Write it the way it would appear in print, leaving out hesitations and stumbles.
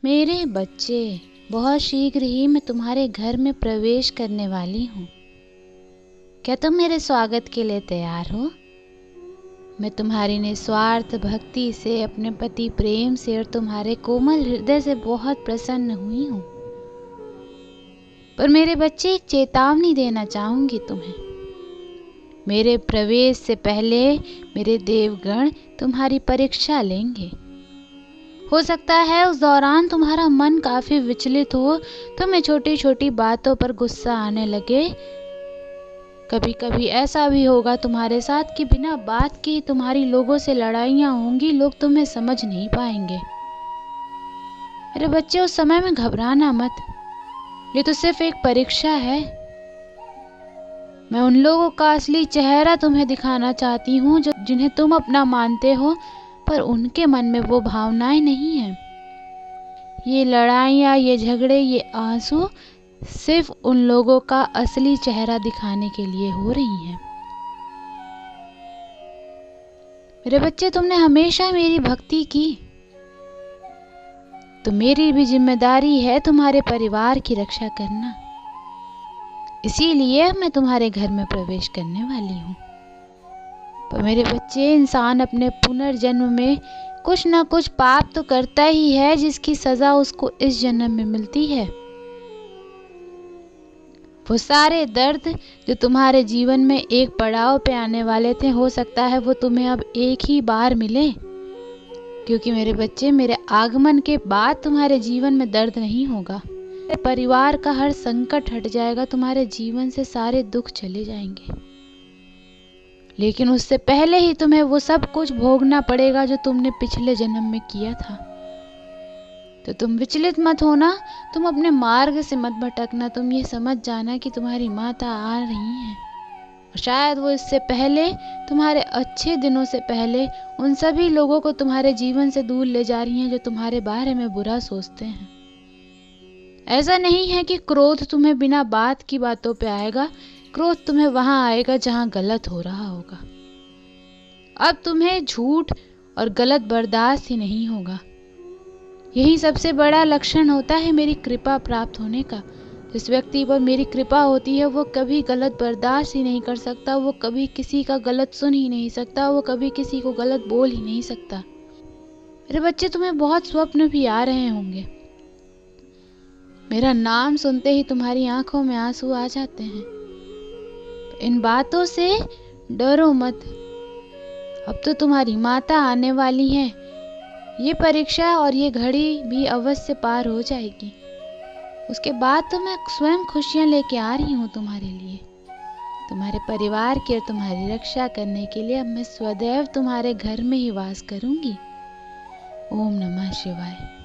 मेरे बच्चे, बहुत शीघ्र ही मैं तुम्हारे घर में प्रवेश करने वाली हूँ। क्या तुम मेरे स्वागत के लिए तैयार हो? मैं तुम्हारी निस्वार्थ भक्ति से, अपने पति प्रेम से और तुम्हारे कोमल हृदय से बहुत प्रसन्न हुई हूँ। पर मेरे बच्चे, एक चेतावनी देना चाहूंगी तुम्हें। मेरे प्रवेश से पहले मेरे देवगण तुम्हारी परीक्षा लेंगे। हो सकता है उस दौरान तुम्हारा मन काफी विचलित हो, तुम्हें छोटी छोटी बातों पर गुस्सा आने लगे। कभी कभी ऐसा भी होगा तुम्हारे साथ कि बिना बात के तुम्हारी लोगों से लड़ाइयाँ होंगी, लोग तुम्हें समझ नहीं पाएंगे। मेरे बच्चे, उस समय में घबराना मत, ये तो सिर्फ एक परीक्षा है। मैं उन लोगों का असली चेहरा तुम्हें दिखाना चाहती हूँ जिन्हें तुम अपना मानते हो, पर उनके मन में वो भावनाएं नहीं हैं। ये लड़ाइयाँ, ये झगड़े, ये आंसू सिर्फ उन लोगों का असली चेहरा दिखाने के लिए हो रही हैं। मेरे बच्चे, तुमने हमेशा मेरी भक्ति की, तो मेरी भी जिम्मेदारी है तुम्हारे परिवार की रक्षा करना। इसीलिए मैं तुम्हारे घर में प्रवेश करने वाली हूँ। पर मेरे बच्चे, इंसान अपने पुनर्जन्म में कुछ ना कुछ पाप तो करता ही है, जिसकी सजा उसको इस जन्म में मिलती है। वो सारे दर्द जो तुम्हारे जीवन में एक पड़ाव पे आने वाले थे, हो सकता है वो तुम्हें अब एक ही बार मिले, क्योंकि मेरे बच्चे, मेरे आगमन के बाद तुम्हारे जीवन में दर्द नहीं होगा। परिवार का हर संकट हट जाएगा, तुम्हारे जीवन से सारे दुख चले जाएंगे। लेकिन उससे पहले ही तुम्हें वो सब कुछ भोगना पड़ेगा जो तुमने पिछले जन्म में किया था। तो तुम विचलित मत होना, तुम अपने मार्ग से मत भटकना। तुम ये समझ जाना कि तुम्हारी माता आ रही हैं, और शायद वो इससे पहले, तुम्हारे अच्छे दिनों से पहले, उन सभी लोगों को तुम्हारे जीवन से दूर ले जा रही हैं जो तुम्हारे बारे में बुरा सोचते हैं। ऐसा नहीं है कि क्रोध तुम्हें बिना बात की बातों पे आएगा। क्रोध तुम्हें वहां आएगा जहां गलत हो रहा होगा। अब तुम्हें झूठ और गलत बर्दाश्त ही नहीं होगा। यही सबसे बड़ा लक्षण होता है मेरी कृपा प्राप्त होने का। जिस व्यक्ति पर मेरी कृपा होती है, वो कभी गलत बर्दाश्त ही नहीं कर सकता, वो कभी किसी का गलत सुन ही नहीं सकता, वो कभी किसी को गलत बोल ही नहीं सकता। मेरे बच्चे, तुम्हें बहुत स्वप्न भी आ रहे होंगे। मेरा नाम सुनते ही तुम्हारी आंखों में आंसू आ जाते हैं। तो इन बातों से डरो मत। अब तो तुम्हारी माता आने वाली है। ये परीक्षा और ये घड़ी भी अवश्य पार हो जाएगी। उसके बाद तो मैं स्वयं खुशियां लेके आ रही हूँ तुम्हारे लिए, तुम्हारे परिवार की और तुम्हारी रक्षा करने के लिए। अब मैं सदैव तुम्हारे घर में ही वास करूंगी। ओम नमः शिवाय।